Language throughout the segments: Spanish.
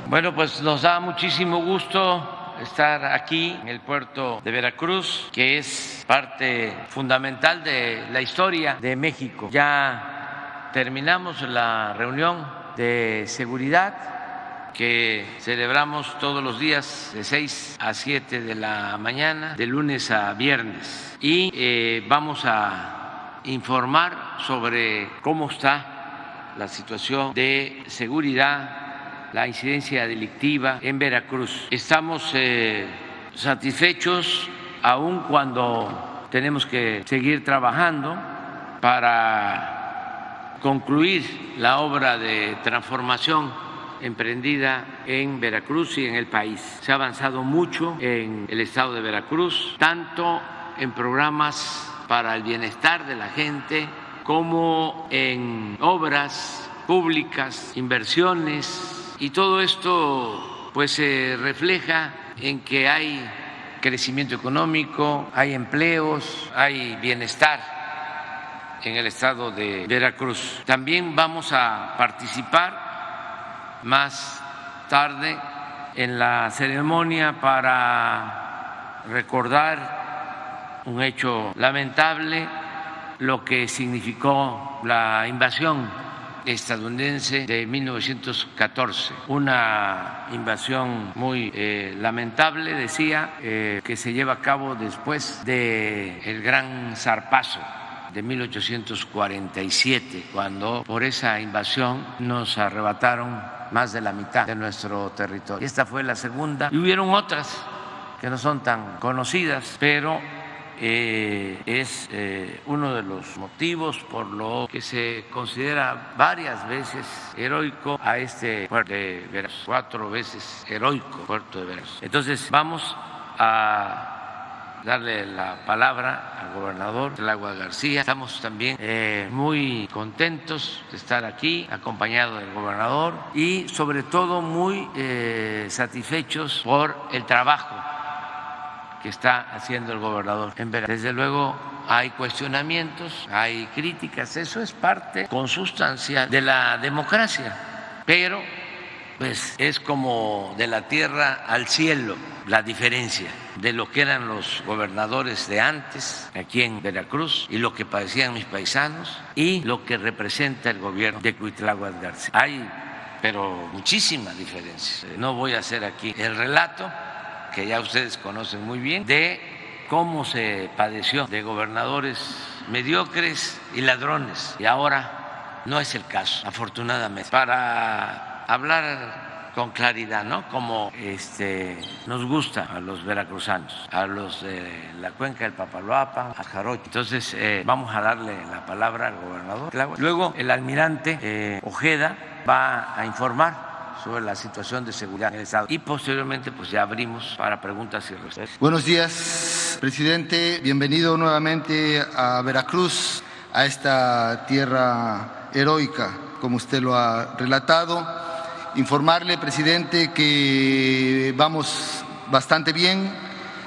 Bueno, pues nos da muchísimo gusto estar aquí en el puerto de Veracruz, que es parte fundamental de la historia de México. Ya terminamos la reunión de seguridad que celebramos todos los días de 6 a 7 de la mañana, de lunes a viernes, y vamos a informar sobre cómo está la situación de seguridad, la incidencia delictiva en Veracruz. Estamos satisfechos, aun cuando tenemos que seguir trabajando para concluir la obra de transformación emprendida en Veracruz y en el país. Se ha avanzado mucho en el estado de Veracruz, tanto en programas para el bienestar de la gente como en obras públicas, inversiones. Y todo esto pues se refleja en que hay crecimiento económico, hay empleos, hay bienestar en el estado de Veracruz. También vamos a participar más tarde en la ceremonia para recordar un hecho lamentable, lo que significó la invasión estadounidense de 1914, una invasión muy lamentable, decía, que se lleva a cabo después del gran zarpazo de 1847, cuando por esa invasión nos arrebataron más de la mitad de nuestro territorio. Esta fue la segunda, y hubieron otras que no son tan conocidas, pero es uno de los motivos por lo que se considera varias veces heroico a este puerto de Veracruz, 4 veces heroico puerto de Veracruz. Entonces vamos a darle la palabra al gobernador Cuitlahua García. Estamos también muy contentos de estar aquí acompañado del gobernador y sobre todo muy satisfechos por el trabajo que está haciendo el gobernador en Veracruz. Desde luego hay cuestionamientos, hay críticas, eso es parte consustancial de la democracia, pero pues es como de la tierra al cielo la diferencia de lo que eran los gobernadores de antes aquí en Veracruz y lo que padecían mis paisanos y lo que representa el gobierno de Cuitlahua García. Hay pero muchísima diferencia. No voy a hacer aquí el relato que ya ustedes conocen muy bien, de cómo se padeció de gobernadores mediocres y ladrones. Y ahora no es el caso, afortunadamente. Para hablar con claridad, ¿no? Como nos gusta a los veracruzanos, a los de la cuenca del Papaloapan, a Jarocho. Entonces vamos a darle la palabra al gobernador. Luego el almirante Ojeda va a informar sobre la situación de seguridad en el estado y posteriormente pues ya abrimos para preguntas y respuestas. Buenos días, presidente. Bienvenido nuevamente a Veracruz, a esta tierra heroica, como usted lo ha relatado. Informarle, presidente, que vamos bastante bien.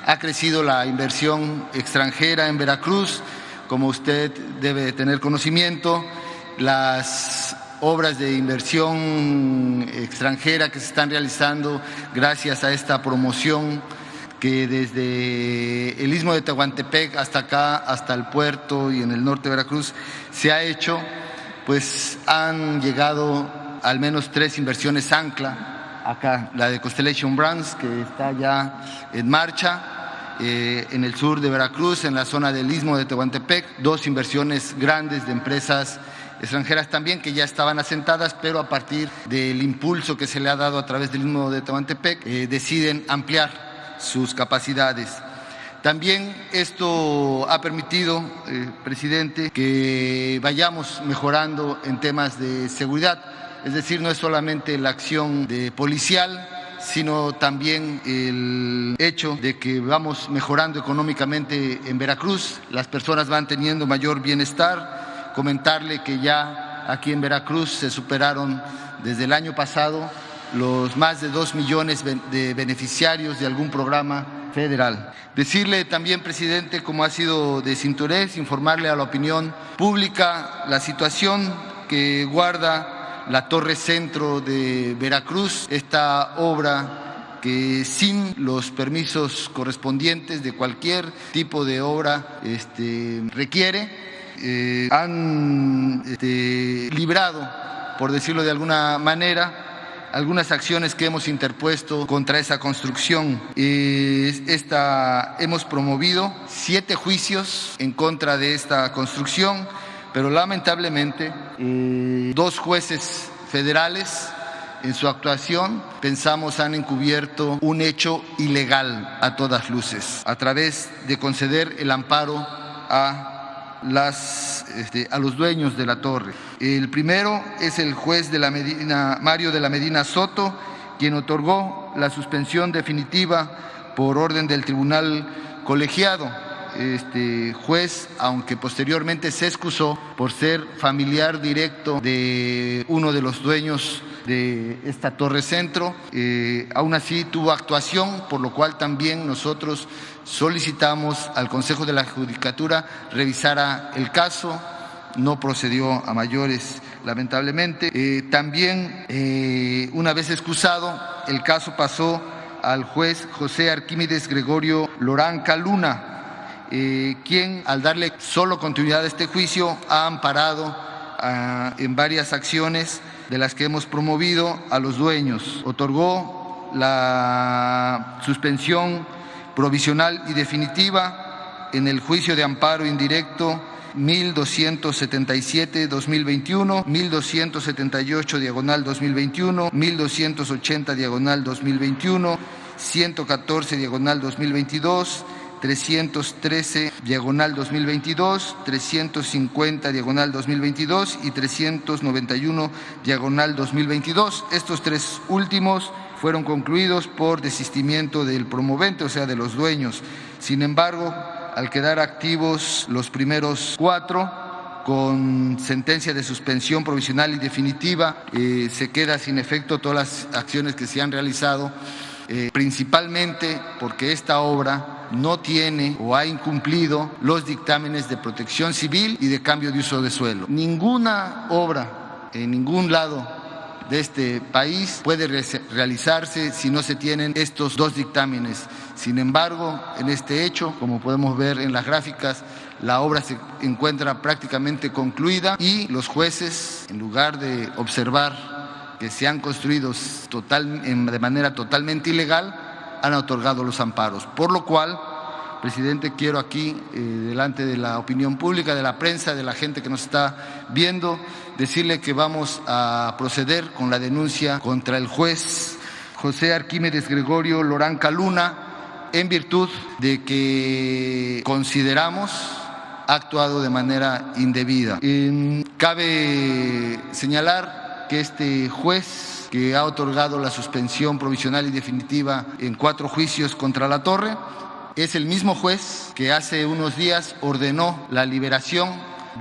Ha crecido la inversión extranjera en Veracruz, como usted debe tener conocimiento. Las obras de inversión extranjera que se están realizando gracias a esta promoción que desde el Istmo de Tehuantepec hasta acá, hasta el puerto y en el norte de Veracruz se ha hecho, pues han llegado al menos 3 inversiones ancla. Acá la de Constellation Brands, que está ya en marcha, en el sur de Veracruz, en la zona del Istmo de Tehuantepec, 2 inversiones grandes de empresas extranjeras también que ya estaban asentadas, pero a partir del impulso que se le ha dado a través del Istmo de Tehuantepec, deciden ampliar sus capacidades. También esto ha permitido, presidente, que vayamos mejorando en temas de seguridad, es decir, no es solamente la acción de policial, sino también el hecho de que vamos mejorando económicamente en Veracruz, las personas van teniendo mayor bienestar. Comentarle que ya aquí en Veracruz se superaron desde el año pasado los más de 2 millones de beneficiarios de algún programa federal. Decirle también, presidente, como ha sido de su interés, informarle a la opinión pública la situación que guarda la Torre Centro de Veracruz, esta obra que sin los permisos correspondientes de cualquier tipo de obra requiere, han librado, por decirlo de alguna manera, algunas acciones que hemos interpuesto contra esa construcción. Hemos promovido 7 juicios en contra de esta construcción, pero lamentablemente 2 jueces federales en su actuación, pensamos, han encubierto un hecho ilegal a todas luces, a través de conceder el amparo a los dueños de la torre. El primero es el juez de la Medina, Mario de la Medina Soto, quien otorgó la suspensión definitiva por orden del tribunal colegiado. Juez, aunque posteriormente se excusó por ser familiar directo de uno de los dueños de esta Torre Centro, aún así tuvo actuación, por lo cual también nosotros solicitamos al Consejo de la Judicatura revisara el caso. No procedió a mayores, lamentablemente. También, una vez excusado, el caso pasó al juez José Arquímedes Gregorio Loranca Luna, quien, al darle solo continuidad a este juicio, ha amparado en varias acciones de las que hemos promovido a los dueños. Otorgó la suspensión provisional y definitiva en el juicio de amparo indirecto 1277-2021, 1278-2021, 1280-2021, 114-2022, 313-2022, 350-2022 y 391-2022. Estos 3 últimos fueron concluidos por desistimiento del promovente, o sea, de los dueños. Sin embargo, al quedar activos los primeros 4, con sentencia de suspensión provisional y definitiva, se queda sin efecto todas las acciones que se han realizado, principalmente porque esta obra no tiene o ha incumplido los dictámenes de protección civil y de cambio de uso de suelo. Ninguna obra en ningún lado de este país puede realizarse si no se tienen estos 2 dictámenes. Sin embargo, en este hecho, como podemos ver en las gráficas, la obra se encuentra prácticamente concluida y los jueces, en lugar de observar que se han construido de manera totalmente ilegal, han otorgado los amparos. Por lo cual, presidente, quiero aquí, delante de la opinión pública, de la prensa, de la gente que nos está viendo, decirle que vamos a proceder con la denuncia contra el juez José Arquímedes Gregorio Loranca Luna, en virtud de que consideramos ha actuado de manera indebida. Cabe señalar que este juez, que ha otorgado la suspensión provisional y definitiva en 4 juicios contra la torre, es el mismo juez que hace unos días ordenó la liberación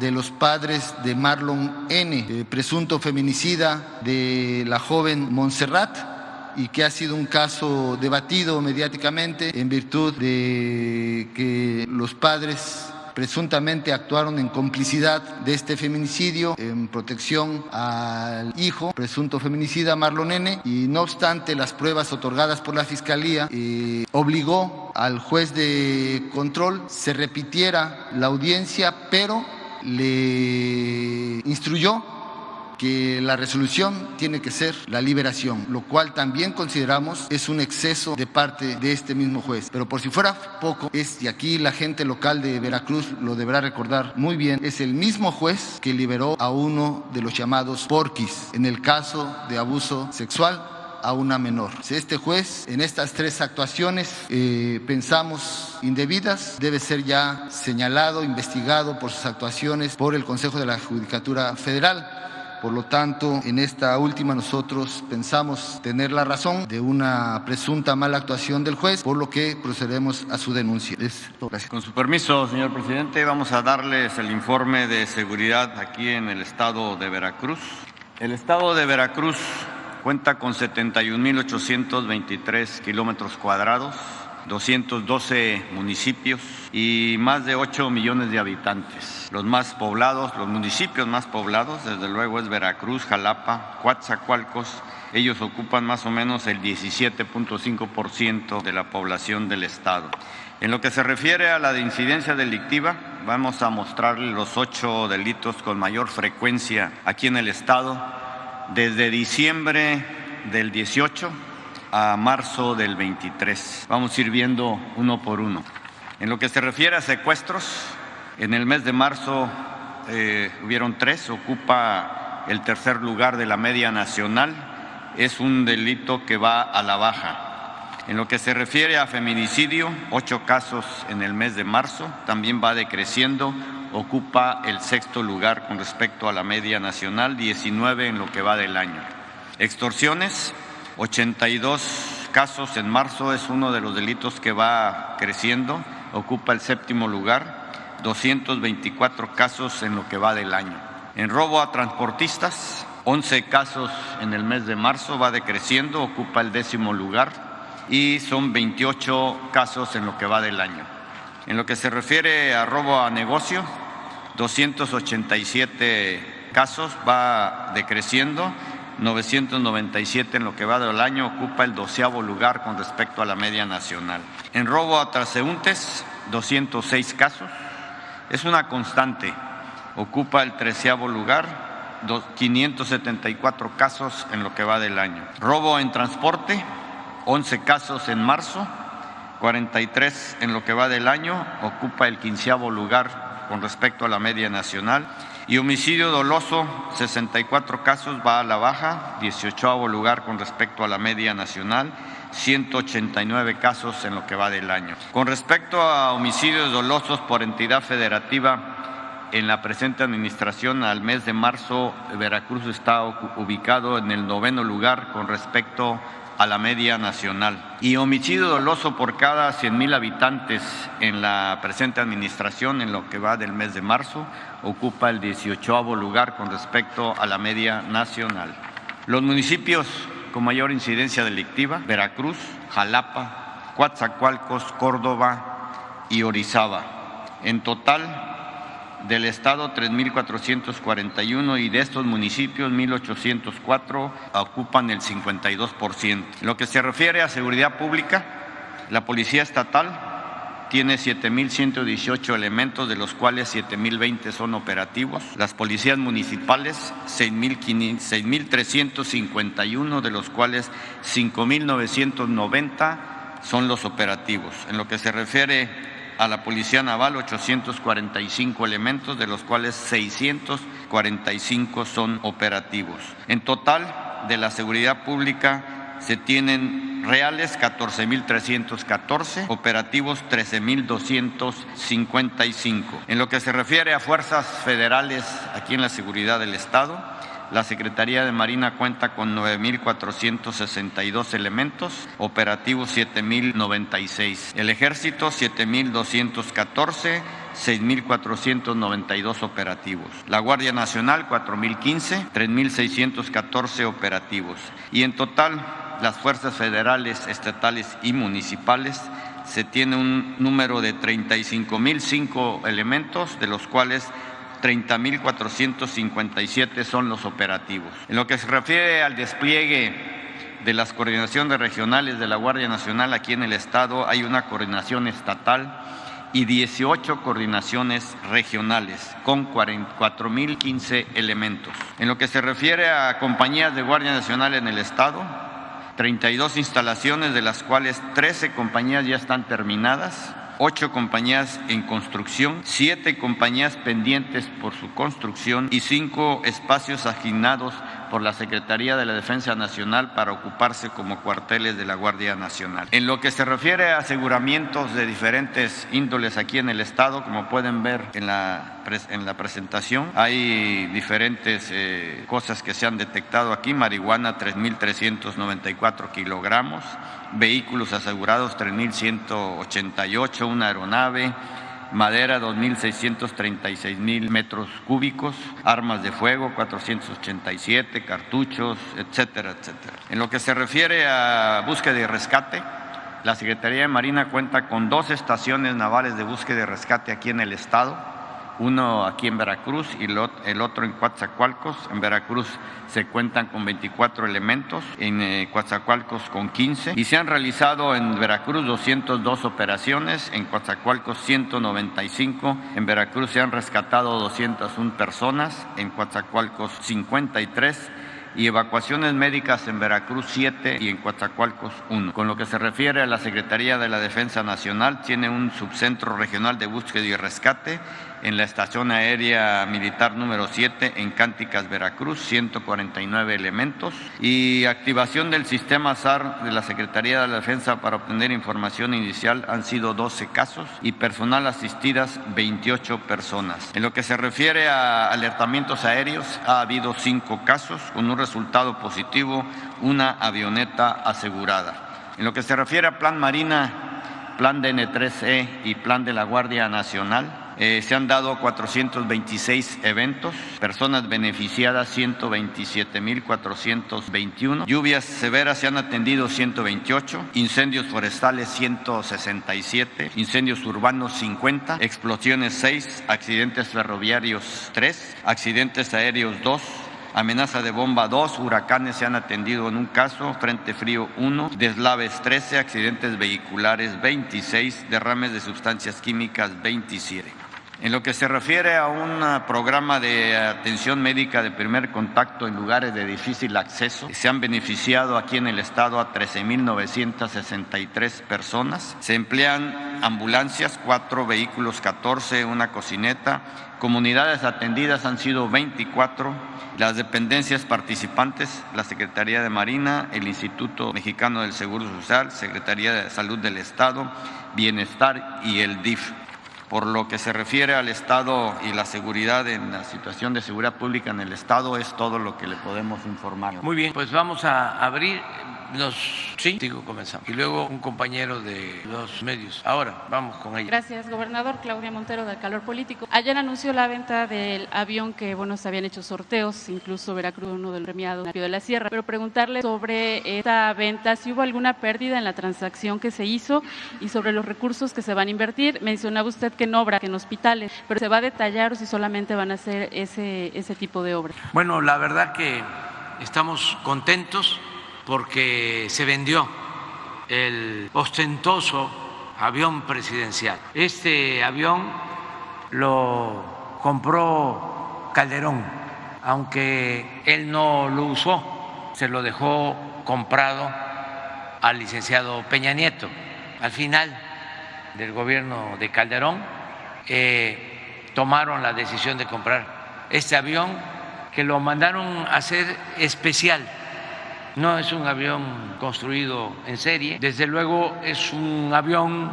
de los padres de Marlon N., presunto feminicida de la joven Montserrat, y que ha sido un caso debatido mediáticamente en virtud de que los padres presuntamente actuaron en complicidad de este feminicidio en protección al hijo presunto feminicida Marlon N., y no obstante las pruebas otorgadas por la Fiscalía obligó al juez de control se repitiera la audiencia, pero le instruyó que la resolución tiene que ser la liberación, lo cual también consideramos es un exceso de parte de este mismo juez. Pero por si fuera poco, y aquí la gente local de Veracruz lo deberá recordar muy bien, es el mismo juez que liberó a uno de los llamados porquis en el caso de abuso sexual a una menor. Si este juez en estas 3 actuaciones pensamos indebidas, debe ser ya señalado, investigado por sus actuaciones por el Consejo de la Judicatura Federal. Por lo tanto, en esta última nosotros pensamos tener la razón de una presunta mala actuación del juez, por lo que procedemos a su denuncia. Gracias. Con su permiso, señor presidente, vamos a darles el informe de seguridad aquí en el estado de Veracruz. El estado de Veracruz cuenta con 71.823 kilómetros cuadrados 212 municipios y más de 8 millones de habitantes. Los más poblados, los municipios más poblados, desde luego, es Veracruz, Jalapa, Coatzacoalcos. Ellos ocupan más o menos el 17.5% de la población del estado. En lo que se refiere a la de incidencia delictiva, vamos a mostrarle los 8 delitos con mayor frecuencia aquí en el estado, desde diciembre del 18 a marzo del 23. Vamos a ir viendo uno por uno. En lo que se refiere a secuestros, en el mes de marzo hubieron 3, ocupa el tercer lugar de la media nacional. Es un delito que va a la baja. En lo que se refiere a feminicidio, 8 casos en el mes de marzo, también va decreciendo, ocupa el sexto lugar con respecto a la media nacional, 19 en lo que va del año. Extorsiones, 82 casos en marzo, es uno de los delitos que va creciendo, ocupa el séptimo lugar, 224 casos en lo que va del año. En robo a transportistas, 11 casos en el mes de marzo, va decreciendo, ocupa el 10º lugar y son 28 casos en lo que va del año. En lo que se refiere a robo a negocio, 287 casos, va decreciendo, 997 en lo que va del año, ocupa el 12º lugar con respecto a la media nacional. En robo a transeúntes, 206 casos, es una constante, ocupa el 13º lugar, 574 casos en lo que va del año. Robo en transporte, 11 casos en marzo, 43 en lo que va del año, ocupa el 15º lugar con respecto a la media nacional. Y homicidio doloso, 64 casos, va a la baja, 18º lugar con respecto a la media nacional, 189 casos en lo que va del año. Con respecto a homicidios dolosos por entidad federativa, en la presente administración al mes de marzo, Veracruz está ubicado en el 9º lugar con respecto a la media nacional. Y homicidio doloso por cada 100,000 habitantes en la presente administración, en lo que va del mes de marzo, ocupa el 18º lugar con respecto a la media nacional. Los municipios con mayor incidencia delictiva: Veracruz, Jalapa, Coatzacoalcos, Córdoba y Orizaba. En total, del estado 3.441 y de estos municipios 1.804 ocupan el 52%. En lo que se refiere a seguridad pública, la Policía Estatal tiene 7.118 elementos, de los cuales 7.020 son operativos. Las policías municipales, 6.351, de los cuales 5.990 son los operativos. En lo que se refiere a la Policía Naval, 845 elementos, de los cuales 645 son operativos. En total, de la seguridad pública se tienen reales 14.314, operativos 13.255. En lo que se refiere a fuerzas federales aquí en la seguridad del Estado, la Secretaría de Marina cuenta con 9.462 elementos, operativos 7.096. El Ejército 7.214, 6.492 operativos. La Guardia Nacional 4.015, 3.614 operativos. Y en total, las fuerzas federales, estatales y municipales se tiene un número de 35.005 elementos, de los cuales 30.457 son los operativos. En lo que se refiere al despliegue de las coordinaciones regionales de la Guardia Nacional aquí en el Estado, hay una coordinación estatal y 18 coordinaciones regionales con 44.015 elementos. En lo que se refiere a compañías de Guardia Nacional en el Estado, 32 instalaciones, de las cuales 13 compañías ya están terminadas, 8 compañías en construcción, 7 compañías pendientes por su construcción y 5 espacios asignados por la Secretaría de la Defensa Nacional para ocuparse como cuarteles de la Guardia Nacional. En lo que se refiere a aseguramientos de diferentes índoles aquí en el Estado, como pueden ver en la presentación, hay diferentes cosas que se han detectado aquí: marihuana 3.394 kilogramos, vehículos asegurados 3.188, una aeronave, madera 2.636.000 metros cúbicos, armas de fuego 487, cartuchos, etcétera, etcétera. En lo que se refiere a búsqueda y rescate, la Secretaría de Marina cuenta con 2 estaciones navales de búsqueda y rescate aquí en el estado, uno aquí en Veracruz y el otro en Coatzacoalcos. En Veracruz se cuentan con 24 elementos, en Coatzacoalcos con 15, y se han realizado en Veracruz 202 operaciones, en Coatzacoalcos 195, en Veracruz se han rescatado 201 personas, en Coatzacoalcos 53, y evacuaciones médicas en Veracruz 7 y en Coatzacoalcos 1. Con lo que se refiere a la Secretaría de la Defensa Nacional, tiene un subcentro regional de búsqueda y rescate en la Estación Aérea Militar número 7 en Cánticas, Veracruz, 149 elementos, y activación del sistema SAR de la Secretaría de la Defensa para obtener información inicial han sido 12 casos y personal asistidas 28 personas. En lo que se refiere a alertamientos aéreos, ha habido 5 casos con un resultado positivo, una avioneta asegurada. En lo que se refiere a Plan Marina, Plan DN3E y Plan de la Guardia Nacional, se han dado 426 eventos, personas beneficiadas 127.421, lluvias severas se han atendido 128, incendios forestales 167, incendios urbanos 50, explosiones 6, accidentes ferroviarios 3, accidentes aéreos 2, amenaza de bomba 2, huracanes se han atendido en un caso, frente frío 1, deslaves 13, accidentes vehiculares 26, derrames de sustancias químicas 27. En lo que se refiere a un programa de atención médica de primer contacto en lugares de difícil acceso, se han beneficiado aquí en el estado a 13.963 personas. Se emplean ambulancias, 4 vehículos, 14, una cocineta. Comunidades atendidas han sido 24. Las dependencias participantes, la Secretaría de Marina, el Instituto Mexicano del Seguro Social, Secretaría de Salud del Estado, Bienestar y el DIF. Por lo que se refiere al Estado y la seguridad, en la situación de seguridad pública en el Estado, es todo lo que le podemos informar. Muy bien, pues vamos a abrir digo, comenzamos. Y luego un compañero de los medios. Ahora, vamos con ella. Gracias, gobernador. Claudia Montero, del Calor Político. Ayer anunció la venta del avión que, se habían hecho sorteos, incluso Veracruz, uno del premiado de la Sierra. Pero preguntarle sobre esta venta, si hubo alguna pérdida en la transacción que se hizo y sobre los recursos que se van a invertir. Mencionaba usted que en obra, que en hospitales, pero ¿se va a detallar o si solamente van a hacer ese tipo de obras? Bueno, la verdad que estamos contentos porque se vendió el ostentoso avión presidencial. Este avión lo compró Calderón, aunque él no lo usó, se lo dejó comprado al licenciado Peña Nieto. Al final del gobierno de Calderón tomaron la decisión de comprar este avión, que lo mandaron a hacer especial. No es un avión construido en serie, desde luego es un avión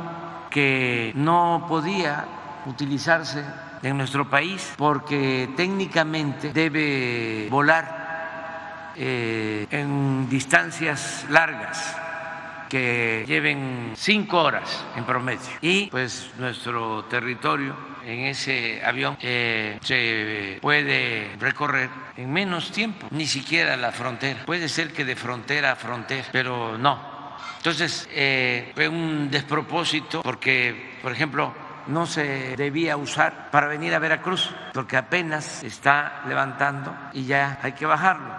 que no podía utilizarse en nuestro país porque técnicamente debe volar en distancias largas que lleven 5 horas en promedio, y pues nuestro territorio en ese avión se puede recorrer en menos tiempo, ni siquiera la frontera. Puede ser que de frontera a frontera, pero no. Entonces fue un despropósito porque, por ejemplo, no se debía usar para venir a Veracruz porque apenas está levantando y ya hay que bajarlo.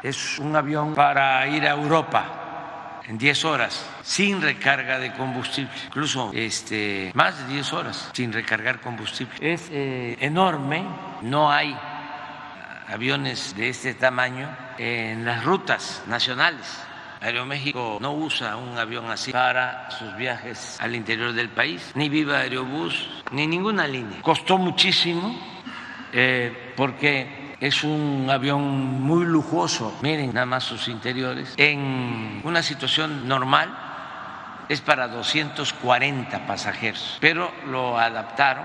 Es un avión para ir a Europa en 10 horas, sin recarga de combustible, incluso más de 10 horas sin recargar combustible. Es enorme, no hay aviones de este tamaño en las rutas nacionales. Aeroméxico no usa un avión así para sus viajes al interior del país, ni Viva Aerobús, ni ninguna línea. Costó muchísimo porque es un avión muy lujoso. Miren nada más sus interiores. En una situación normal es para 240 pasajeros, pero lo adaptaron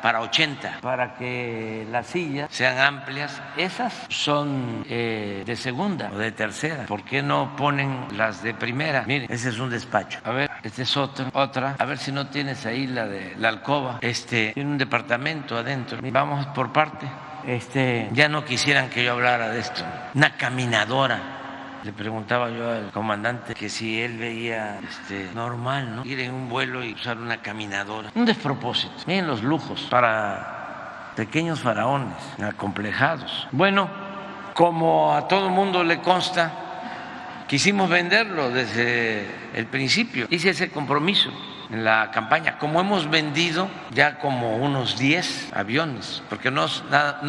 para 80, para que las sillas sean amplias. Esas son de segunda o de tercera. ¿Por qué no ponen las de primera? Miren, ese es un despacho. A ver, esta es otra. A ver si no tienes ahí la de la alcoba. Tiene un departamento adentro. Vamos por parte. Ya no quisieran que yo hablara de esto. Una caminadora Le preguntaba yo al comandante que si él veía normal, ¿no?, ir en un vuelo y usar una caminadora. Un despropósito. Miren los lujos para pequeños faraones, acomplejados. Bueno, como a todo mundo le consta, quisimos venderlo desde el principio. Hice ese compromiso en la campaña, como hemos vendido ya como unos 10 aviones, porque no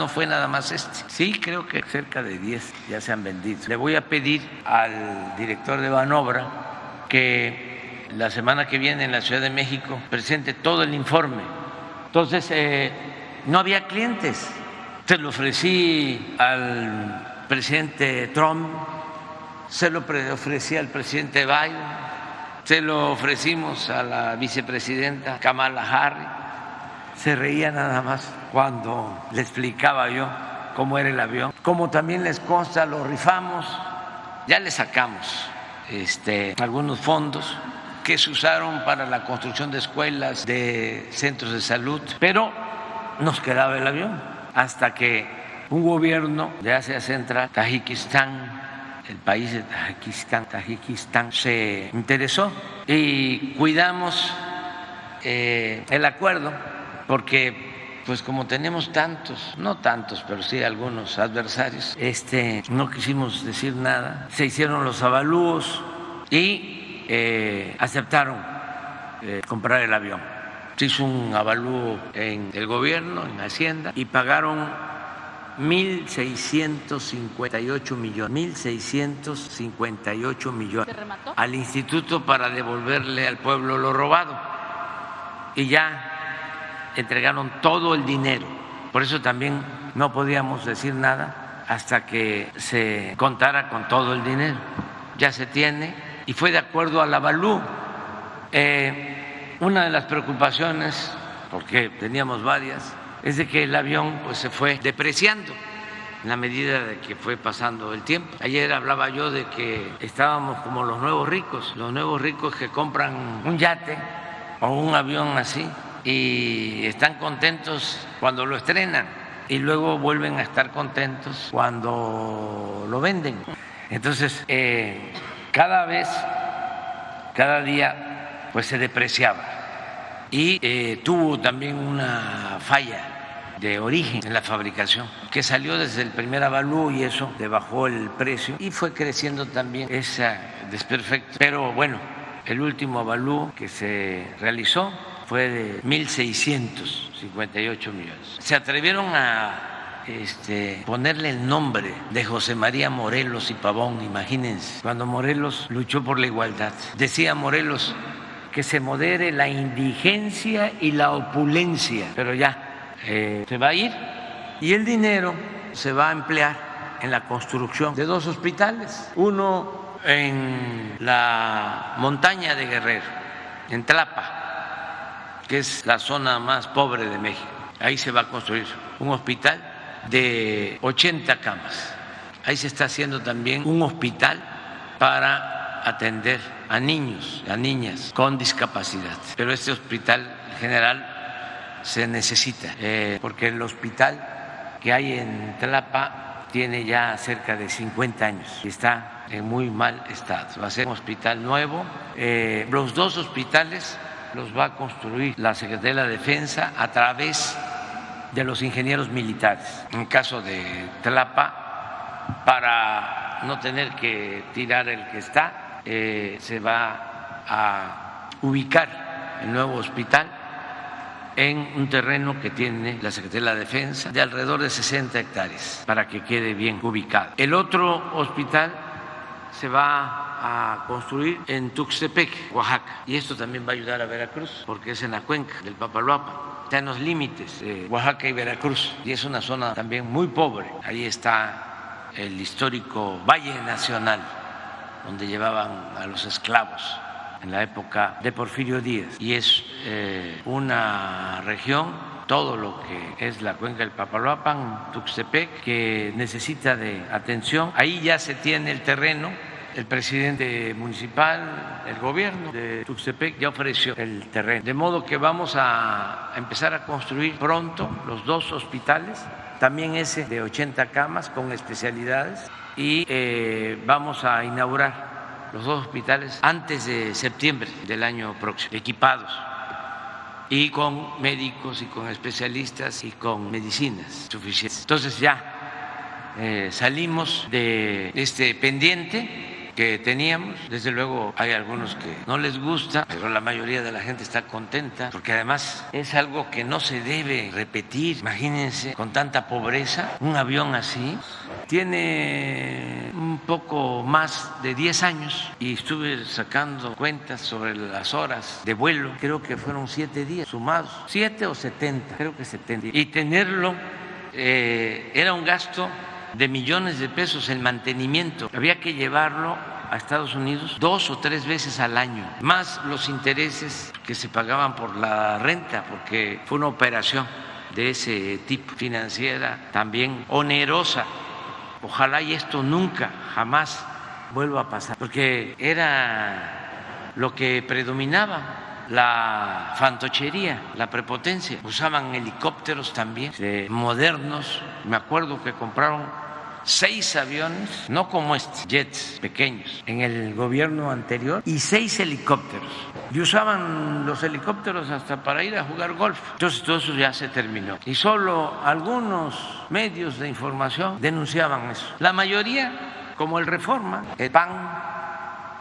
fue nada más este. Sí, creo que cerca de 10 ya se han vendido. Le voy a pedir al director de Banobra que la semana que viene en la Ciudad de México presente todo el informe. Entonces, no había clientes. Se lo ofrecí al presidente Trump, se lo ofrecí al presidente Biden, se lo ofrecimos a la vicepresidenta Kamala Harris. Se reía nada más cuando le explicaba yo cómo era el avión. Como también les consta, lo rifamos, ya le sacamos algunos fondos que se usaron para la construcción de escuelas, de centros de salud, pero nos quedaba el avión hasta que un gobierno de Asia Central, Tayikistán, el país de Tayikistán se interesó y cuidamos el acuerdo, porque pues como tenemos tantos, no tantos, pero sí algunos adversarios, no quisimos decir nada. Se hicieron los avalúos y aceptaron comprar el avión. Se hizo un avalúo en el gobierno, en Hacienda, y pagaron 1.658 millones al instituto para devolverle al pueblo lo robado, y ya entregaron todo el dinero. Por eso también no podíamos decir nada hasta que se contara con todo el dinero. Ya se tiene y fue de acuerdo al avalúo. Una de las preocupaciones, porque teníamos varias, es de que el avión pues se fue depreciando en la medida de que fue pasando el tiempo. Ayer hablaba yo de que estábamos como los nuevos ricos que compran un yate o un avión así y están contentos cuando lo estrenan y luego vuelven a estar contentos cuando lo venden. Entonces, cada día pues se depreciaba y tuvo también una falla de origen en la fabricación que salió desde el primer avalúo y eso le bajó el precio y fue creciendo también ese desperfecto. Pero bueno, el último avalúo que se realizó fue de 1.658 millones. Se atrevieron a ponerle el nombre de José María Morelos y Pavón, imagínense, cuando Morelos luchó por la igualdad. Decía Morelos que se modere la indigencia y la opulencia, pero ya se va a ir y el dinero se va a emplear en la construcción de 2 hospitales, uno en la montaña de Guerrero, en Tlapa, que es la zona más pobre de México. Ahí se va a construir un hospital de 80 camas. Ahí se está haciendo también un hospital para atender a niños, a niñas con discapacidad. Pero este hospital general se necesita, porque el hospital que hay en Tlapa tiene ya cerca de 50 años y está en muy mal estado. Va a ser un hospital nuevo. Los 2 hospitales los va a construir la Secretaría de la Defensa a través de los ingenieros militares. En caso de Tlapa, para no tener que tirar el que está, se va a ubicar el nuevo hospital en un terreno que tiene la Secretaría de la Defensa de alrededor de 60 hectáreas para que quede bien ubicado. El otro hospital se va a construir en Tuxtepec, Oaxaca, y esto también va a ayudar a Veracruz porque es en la cuenca del Papaloapan, está en los límites de Oaxaca y Veracruz, y es una zona también muy pobre. Ahí está el histórico Valle Nacional, donde llevaban a los esclavos en la época de Porfirio Díaz, y es una región, todo lo que es la cuenca del Papaloapan, Tuxtepec, que necesita de atención. Ahí ya se tiene el terreno, el presidente municipal, el gobierno de Tuxtepec ya ofreció el terreno, de modo que vamos a empezar a construir pronto los 2 hospitales, también ese de 80 camas con especialidades, y vamos a inaugurar los 2 hospitales antes de septiembre del año próximo, equipados y con médicos y con especialistas y con medicinas suficientes. Entonces ya salimos de este pendiente que teníamos. Desde luego hay algunos que no les gusta, pero la mayoría de la gente está contenta, porque además es algo que no se debe repetir. Imagínense, con tanta pobreza, un avión así tiene un poco más de 10 años y estuve sacando cuentas sobre las horas de vuelo, creo que fueron 7 días sumados, 7 o 70, creo que 70. Y tenerlo era un gasto de millones de pesos el mantenimiento. Había que llevarlo a Estados Unidos 2 o 3 veces al año, más los intereses que se pagaban por la renta, porque fue una operación de ese tipo, financiera, también onerosa. Ojalá y esto nunca, jamás vuelva a pasar, porque era lo que predominaba, la fantochería, la prepotencia. Usaban helicópteros también, modernos. Me acuerdo que compraron 6 aviones, no como este, jets pequeños, en el gobierno anterior, y 6 helicópteros. Y usaban los helicópteros hasta para ir a jugar golf. Entonces todo eso ya se terminó. Y solo algunos medios de información denunciaban eso. La mayoría, como el Reforma, el PAN,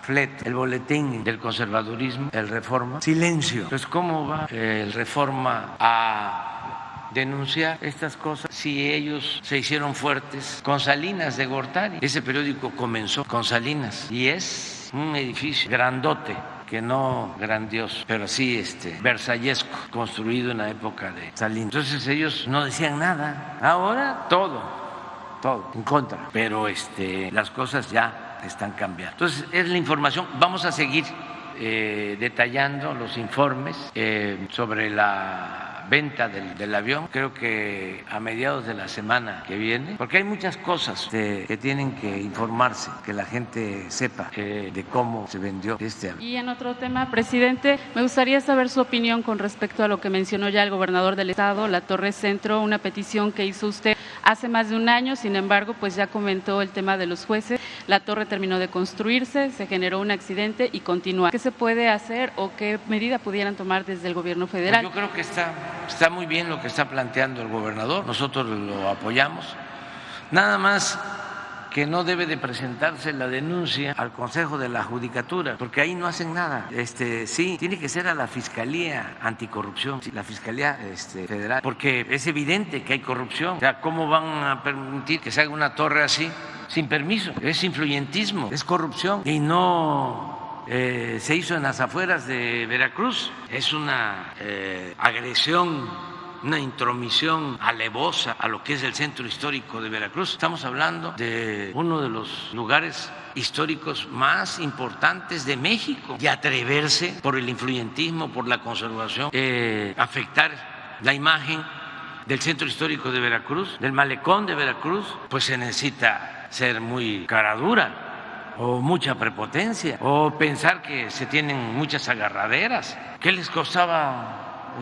el boletín del conservadurismo, el Reforma, silencio. Entonces, ¿cómo va el Reforma a denunciar estas cosas si ellos se hicieron fuertes con Salinas de Gortari? Ese periódico comenzó con Salinas y es un edificio grandote, que no grandioso, pero sí versallesco, construido en la época de Salinas. Entonces ellos no decían nada. Ahora todo en contra, pero las cosas ya están cambiando. Entonces es la información. Vamos a seguir detallando los informes sobre la venta del avión, creo que a mediados de la semana que viene, porque hay muchas cosas que tienen que informarse, que la gente sepa de cómo se vendió este avión. Y en otro tema, presidente, me gustaría saber su opinión con respecto a lo que mencionó ya el gobernador del estado, la Torre Centro, una petición que hizo usted hace más de un año. Sin embargo, pues ya comentó el tema de los jueces. La torre terminó de construirse, se generó un accidente y continúa. ¿Qué se puede hacer o qué medida pudieran tomar desde el gobierno federal? Pues yo creo que está muy bien lo que está planteando el gobernador, nosotros lo apoyamos. Nada más que no debe de presentarse la denuncia al Consejo de la Judicatura, porque ahí no hacen nada. Sí, tiene que ser a la Fiscalía Anticorrupción, la Fiscalía Federal, porque es evidente que hay corrupción. O sea, ¿cómo van a permitir que se haga una torre así sin permiso? Es influyentismo, es corrupción y no se hizo en las afueras de Veracruz. Es una agresión, una intromisión alevosa a lo que es el centro histórico de Veracruz. Estamos hablando de uno de los lugares históricos más importantes de México, y atreverse por el influyentismo, por la conservación, afectar la imagen del centro histórico de Veracruz, del malecón de Veracruz, pues se necesita ser muy cara dura, o mucha prepotencia, o pensar que se tienen muchas agarraderas. ¿Qué les costaba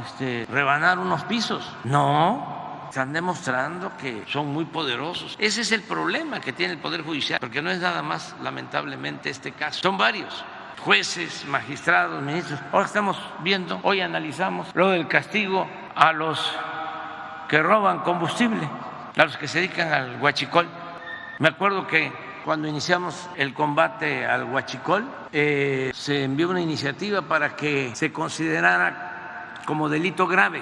rebanar unos pisos? No, están demostrando que son muy poderosos. Ese es el problema que tiene el Poder Judicial, porque no es nada más, lamentablemente, este caso. Son varios jueces, magistrados, ministros. Ahora estamos viendo, hoy analizamos lo del castigo a los que roban combustible, a los que se dedican al huachicol. Me acuerdo que cuando iniciamos el combate al huachicol, se envió una iniciativa para que se considerara como delito grave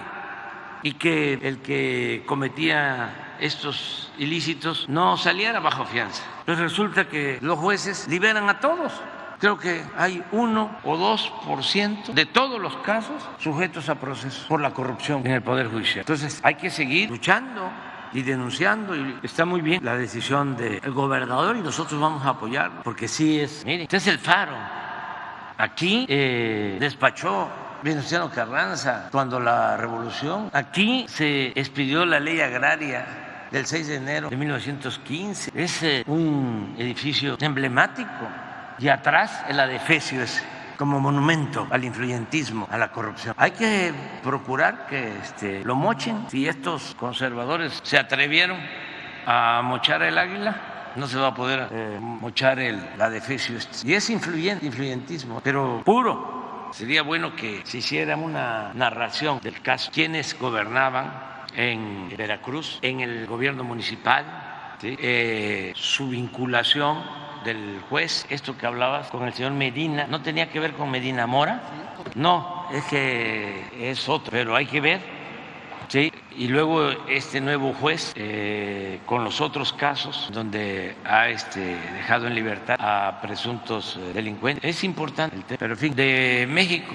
y que el que cometía estos ilícitos no saliera bajo fianza. Pues resulta que los jueces liberan a todos. Creo que hay 1 o 2% de todos los casos sujetos a proceso por la corrupción en el Poder Judicial. Entonces hay que seguir luchando y denunciando, y está muy bien la decisión del gobernador y nosotros vamos a apoyarlo, porque sí es, mire, este es el faro. Aquí despachó Venustiano Carranza cuando la revolución, aquí se expidió la ley agraria del 6 de enero de 1915, es un edificio emblemático, y atrás el adefesio ese, como monumento al influyentismo, a la corrupción. Hay que procurar que lo mochen. Si estos conservadores se atrevieron a mochar el águila, no se va a poder mochar la defecio. Y es influyentismo, pero puro. Sería bueno que se hiciera una narración del caso. ¿Quiénes gobernaban en Veracruz, en el gobierno municipal? ¿Sí? Su vinculación del juez, esto que hablabas con el señor Medina, ¿no tenía que ver con Medina Mora? No, es que es otro, pero hay que ver, ¿sí? Y luego este nuevo juez, con los otros casos donde ha dejado en libertad a presuntos delincuentes. Es importante el tema, pero en fin, de México,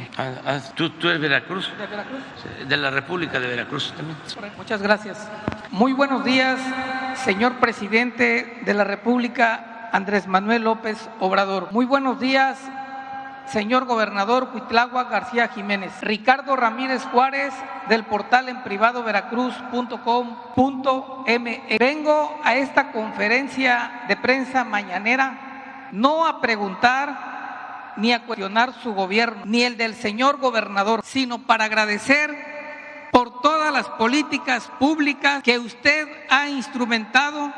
¿tú eres Veracruz? ¿De Veracruz? De la República de Veracruz también. Muchas gracias. Muy buenos días, señor presidente de la República, Andrés Manuel López Obrador. Muy buenos días, señor gobernador Cuitláhuac García Jiménez. Ricardo Ramírez Juárez, del portal en privado veracruz.com.me. Vengo a esta conferencia de prensa mañanera no a preguntar ni a cuestionar su gobierno, ni el del señor gobernador, sino para agradecer por todas las políticas públicas que usted ha instrumentado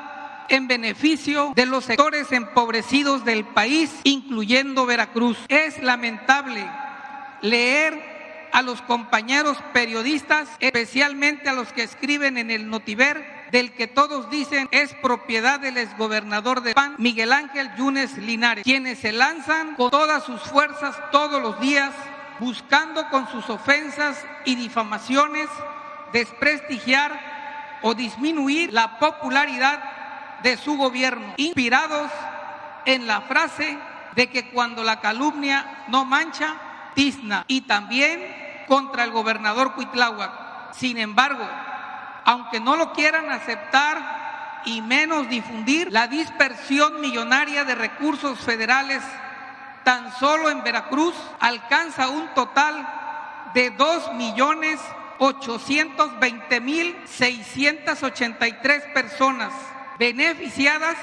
en beneficio de los sectores empobrecidos del país, incluyendo Veracruz. Es lamentable leer a los compañeros periodistas, especialmente a los que escriben en el Notiver, del que todos dicen es propiedad del exgobernador de PAN, Miguel Ángel Yunes Linares, quienes se lanzan con todas sus fuerzas todos los días, buscando con sus ofensas y difamaciones desprestigiar o disminuir la popularidad de su gobierno, inspirados en la frase de que cuando la calumnia no mancha, tizna, y también contra el gobernador Cuitláhuac. Sin embargo, aunque no lo quieran aceptar y menos difundir, la dispersión millonaria de recursos federales tan solo en Veracruz alcanza un total de 2.820.683 personas beneficiadas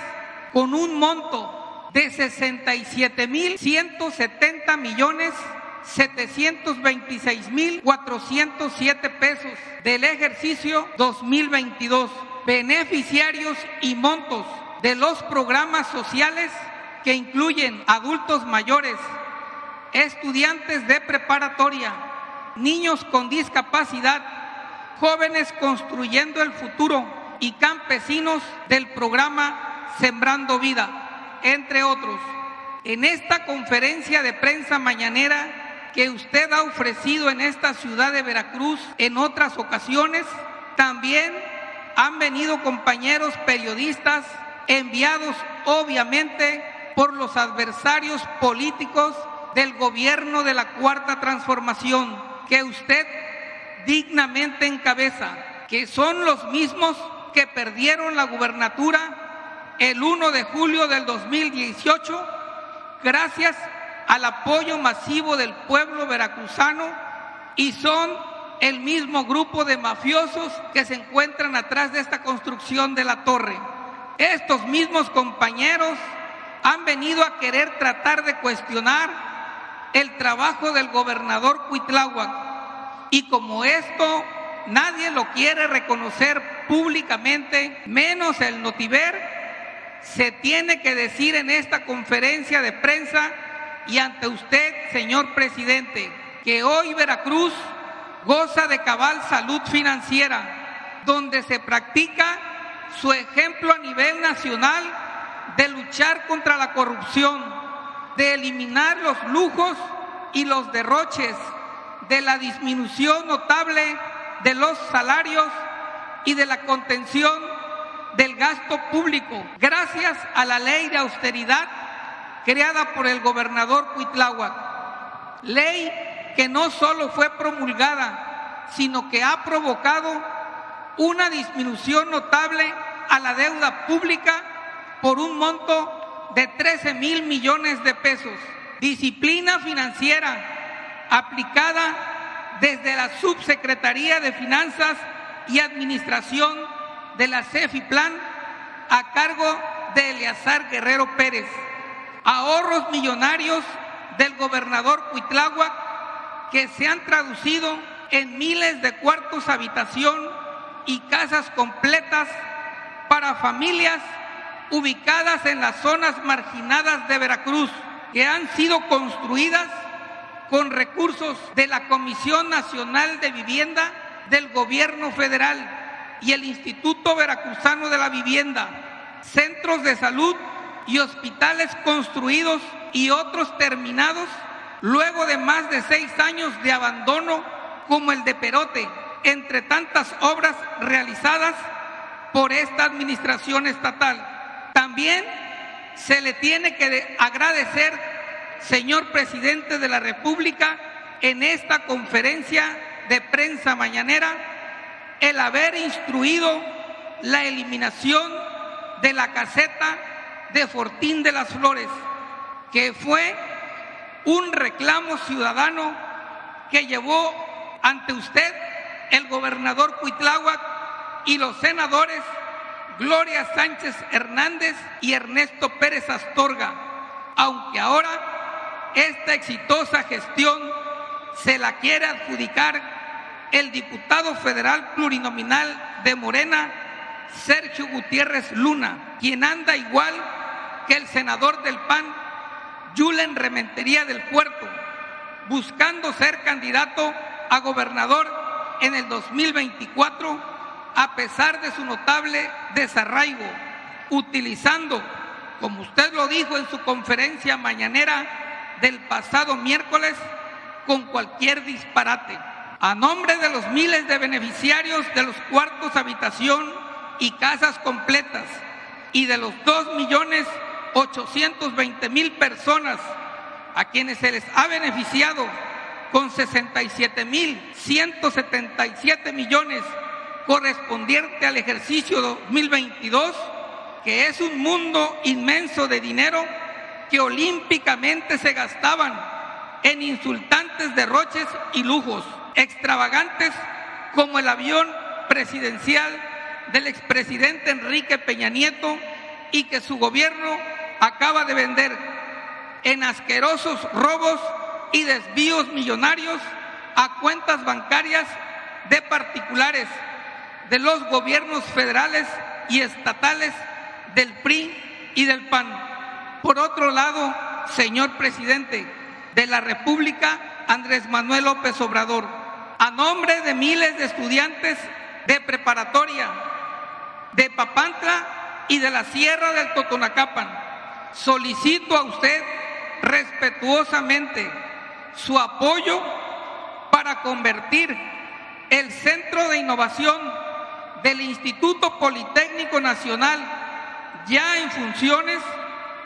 con un monto de 67.170.726.407 pesos del ejercicio 2022. Beneficiarios y montos de los programas sociales que incluyen adultos mayores, estudiantes de preparatoria, niños con discapacidad, jóvenes construyendo el futuro y campesinos del programa Sembrando Vida, entre otros. En esta conferencia de prensa mañanera que usted ha ofrecido en esta ciudad de Veracruz en otras ocasiones, también han venido compañeros periodistas enviados obviamente por los adversarios políticos del gobierno de la Cuarta Transformación que usted dignamente encabeza, que son los mismos que perdieron la gubernatura el 1 de julio del 2018 gracias al apoyo masivo del pueblo veracruzano, y son el mismo grupo de mafiosos que se encuentran atrás de esta construcción de la torre. Estos mismos compañeros han venido a querer tratar de cuestionar el trabajo del gobernador Cuitláhuac, y como esto nadie lo quiere reconocer públicamente, menos el Notiver, se tiene que decir en esta conferencia de prensa y ante usted, señor presidente, que hoy Veracruz goza de cabal salud financiera, donde se practica su ejemplo a nivel nacional de luchar contra la corrupción, de eliminar los lujos y los derroches, de la disminución notable de los salarios y de la contención del gasto público, gracias a la ley de austeridad creada por el gobernador Cuitláhuac. Ley que no solo fue promulgada, sino que ha provocado una disminución notable a la deuda pública por un monto de 13,000 millones de pesos. Disciplina financiera aplicada desde la Subsecretaría de Finanzas y Administración de la CEFIPLAN a cargo de Eleazar Guerrero Pérez. Ahorros millonarios del gobernador Cuitláhuac que se han traducido en miles de cuartos habitación y casas completas para familias ubicadas en las zonas marginadas de Veracruz, que han sido construidas con recursos de la Comisión Nacional de Vivienda del Gobierno Federal y el Instituto Veracruzano de la Vivienda, centros de salud y hospitales construidos y otros terminados luego de más de 6 años de abandono, como el de Perote, entre tantas obras realizadas por esta administración estatal. También se le tiene que agradecer, señor presidente de la República, en esta conferencia de prensa mañanera, el haber instruido la eliminación de la caseta de Fortín de las Flores, que fue un reclamo ciudadano que llevó ante usted el gobernador Cuitláhuac y los senadores Gloria Sánchez Hernández y Ernesto Pérez Astorga, aunque ahora esta exitosa gestión se la quiere adjudicar el diputado federal plurinominal de Morena, Sergio Gutiérrez Luna, quien anda igual que el senador del PAN, Yulen Rementería del Puerto, buscando ser candidato a gobernador en el 2024, a pesar de su notable desarraigo, utilizando, como usted lo dijo en su conferencia mañanera del pasado miércoles, con cualquier disparate. A nombre de los miles de beneficiarios de los cuartos habitación y casas completas y de los 2.820.000 personas a quienes se les ha beneficiado con 67.177 millones correspondiente al ejercicio 2022, que es un mundo inmenso de dinero que olímpicamente se gastaban en insultantes derroches y lujos extravagantes como el avión presidencial del expresidente Enrique Peña Nieto y que su gobierno acaba de vender en asquerosos robos y desvíos millonarios a cuentas bancarias de particulares de los gobiernos federales y estatales del PRI y del PAN. Por otro lado, señor presidente de la República, Andrés Manuel López Obrador, a nombre de miles de estudiantes de preparatoria de Papantla y de la Sierra del Totonacapan, solicito a usted respetuosamente su apoyo para convertir el Centro de Innovación del Instituto Politécnico Nacional, ya en funciones,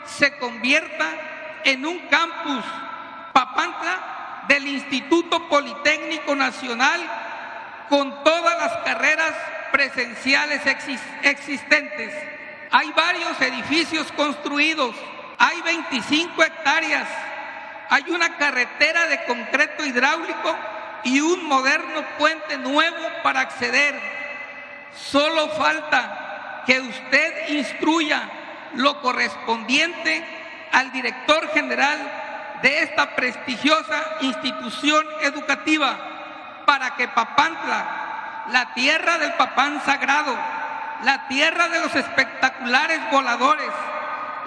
se convierta en un campus Papantla del Instituto Politécnico Nacional, con todas las carreras presenciales existentes. Hay varios edificios construidos, hay 25 hectáreas, hay una carretera de concreto hidráulico y un moderno puente nuevo para acceder. Solo falta que usted instruya lo correspondiente al director general de esta prestigiosa institución educativa para que Papantla, la tierra del Papán sagrado, la tierra de los espectaculares voladores,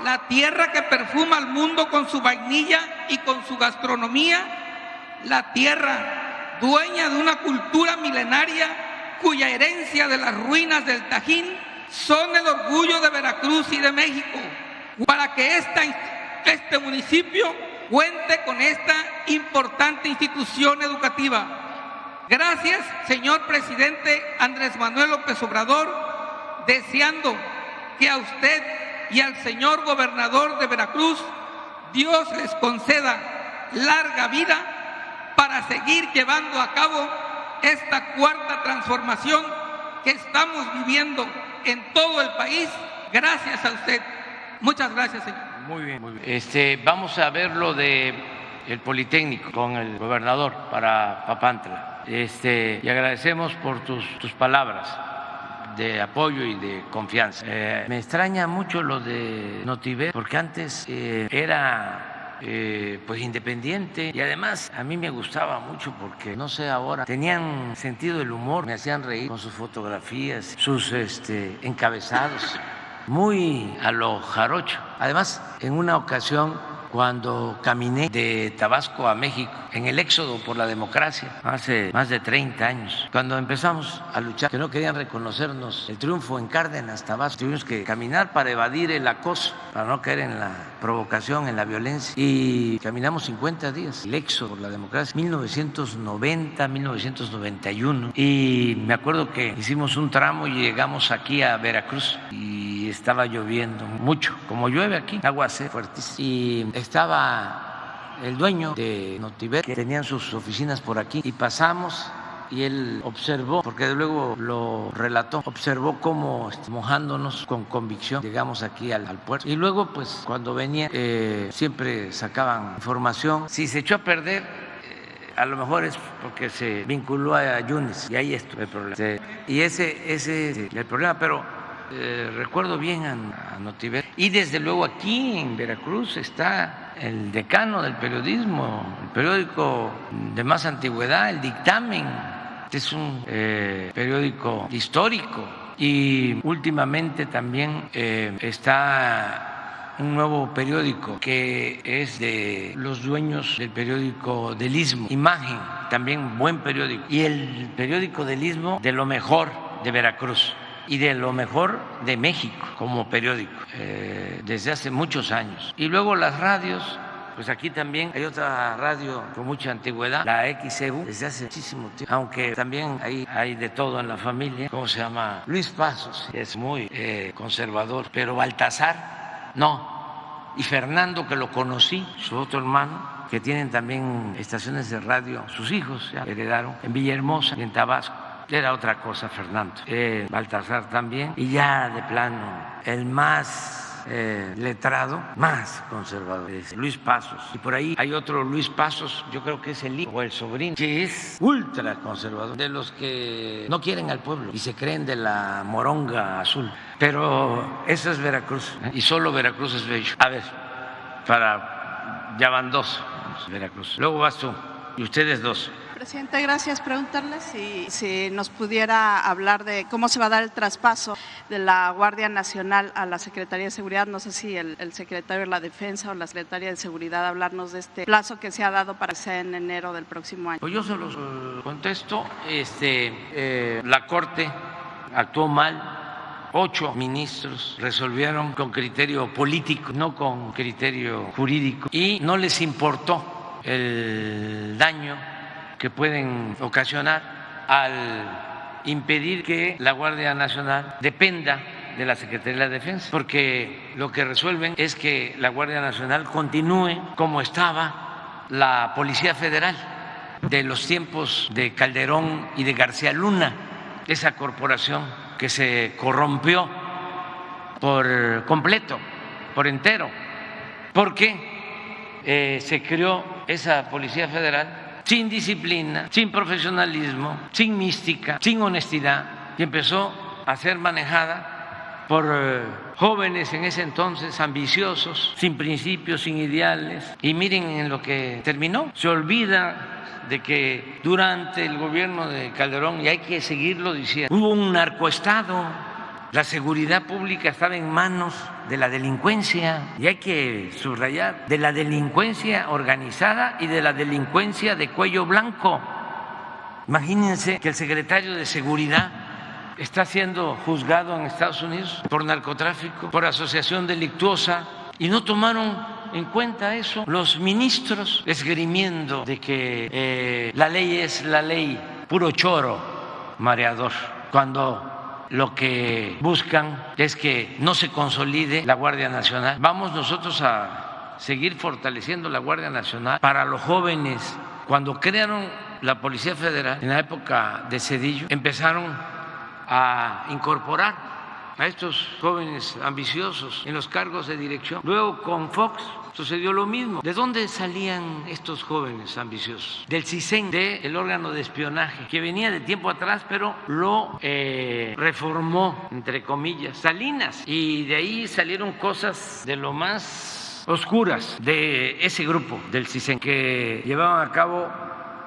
la tierra que perfuma al mundo con su vainilla y con su gastronomía, la tierra dueña de una cultura milenaria cuya herencia de las ruinas del Tajín son el orgullo de Veracruz y de México, para que este municipio cuente con esta importante institución educativa. Gracias, señor presidente Andrés Manuel López Obrador, deseando que a usted y al señor gobernador de Veracruz Dios les conceda larga vida para seguir llevando a cabo esta cuarta transformación que estamos viviendo en todo el país, gracias a usted. Muchas gracias, señor. Muy bien, muy bien. Vamos a ver lo de el Politécnico con el gobernador para Papantla. Y agradecemos por tus palabras de apoyo y de confianza. Me extraña mucho lo de Notiver, porque antes era pues independiente, y además a mí me gustaba mucho porque, no sé ahora, tenían sentido del humor, me hacían reír con sus fotografías, sus encabezados. muy a lo jarocho. Además, en una ocasión, cuando caminé de Tabasco a México, en el éxodo por la democracia, hace más de 30 años, cuando empezamos a luchar, que no querían reconocernos el triunfo en Cárdenas, Tabasco, tuvimos que caminar para evadir el acoso, para no caer en la provocación, en la violencia, y caminamos 50 días, el éxodo por la democracia, 1990, 1991, y me acuerdo que hicimos un tramo y llegamos aquí a Veracruz, y estaba lloviendo mucho, como llueve aquí, aguacero fuertísimo, y estaba el dueño de Notiver, que tenían sus oficinas por aquí, y pasamos y él observó, porque luego lo relató, observó cómo mojándonos con convicción llegamos aquí al puerto. Y luego, pues, cuando venía, siempre sacaban información. Si se echó a perder, a lo mejor es porque se vinculó a Yunes, y ahí estuvo el problema. Y ese es el problema, pero recuerdo bien a Notiver. Y desde luego aquí en Veracruz está el decano del periodismo, el periódico de más antigüedad, El Dictamen. Es un periódico histórico, y últimamente también está un nuevo periódico que es de los dueños del periódico del Istmo, Imagen, también buen periódico, y el periódico del Istmo, de lo mejor de Veracruz y de lo mejor de México como periódico desde hace muchos años. Y luego las radios, pues aquí también hay otra radio con mucha antigüedad, la XEU, desde hace muchísimo tiempo, aunque también ahí hay de todo en la familia. ¿Cómo se llama? Luis Pasos, es muy conservador, pero Baltasar no, y Fernando, que lo conocí, su otro hermano, que tienen también estaciones de radio, sus hijos ya heredaron en Villahermosa y en Tabasco. Era otra cosa, Fernando. Baltasar también, y ya de plano el más letrado, más conservador, es Luis Pasos. Y por ahí hay otro Luis Pasos, yo creo que es el hijo o el sobrino, que es ultra conservador, de los que no quieren al pueblo y se creen de la moronga azul. Pero eso es Veracruz, y solo Veracruz es bello. A ver, ya van dos, Veracruz. Luego vas tú, y ustedes dos. Presidente, gracias. Preguntarle si nos pudiera hablar de cómo se va a dar el traspaso de la Guardia Nacional a la Secretaría de Seguridad. No sé si el secretario de la Defensa o la Secretaría de Seguridad hablarnos de este plazo que se ha dado para que sea en enero del próximo año. Pues yo se los contesto. La Corte actuó mal. 8 ministros resolvieron con criterio político, no con criterio jurídico, y no les importó el daño que pueden ocasionar al impedir que la Guardia Nacional dependa de la Secretaría de la Defensa, porque lo que resuelven es que la Guardia Nacional continúe como estaba la Policía Federal de los tiempos de Calderón y de García Luna, esa corporación que se corrompió por completo, por entero, porque se creó esa Policía Federal sin disciplina, sin profesionalismo, sin mística, sin honestidad, y empezó a ser manejada por jóvenes en ese entonces ambiciosos, sin principios, sin ideales, y miren en lo que terminó. Se olvida de que durante el gobierno de Calderón, y hay que seguirlo diciendo, hubo un narcoestado. La seguridad pública estaba en manos de la delincuencia, y hay que subrayar, de la delincuencia organizada y de la delincuencia de cuello blanco. Imagínense que el secretario de Seguridad está siendo juzgado en Estados Unidos por narcotráfico, por asociación delictuosa, y no tomaron en cuenta eso los ministros, esgrimiendo de que la ley es la ley, puro choro mareador, cuando lo que buscan es que no se consolide la Guardia Nacional. Vamos nosotros a seguir fortaleciendo la Guardia Nacional para los jóvenes. Cuando crearon la Policía Federal, en la época de Zedillo, empezaron a incorporar a estos jóvenes ambiciosos en los cargos de dirección. Luego con Fox sucedió lo mismo. ¿De dónde salían estos jóvenes ambiciosos? Del CISEN, del órgano de espionaje, que venía de tiempo atrás, pero lo reformó, entre comillas, Salinas. Y de ahí salieron cosas de lo más oscuras de ese grupo del CISEN, que llevaban a cabo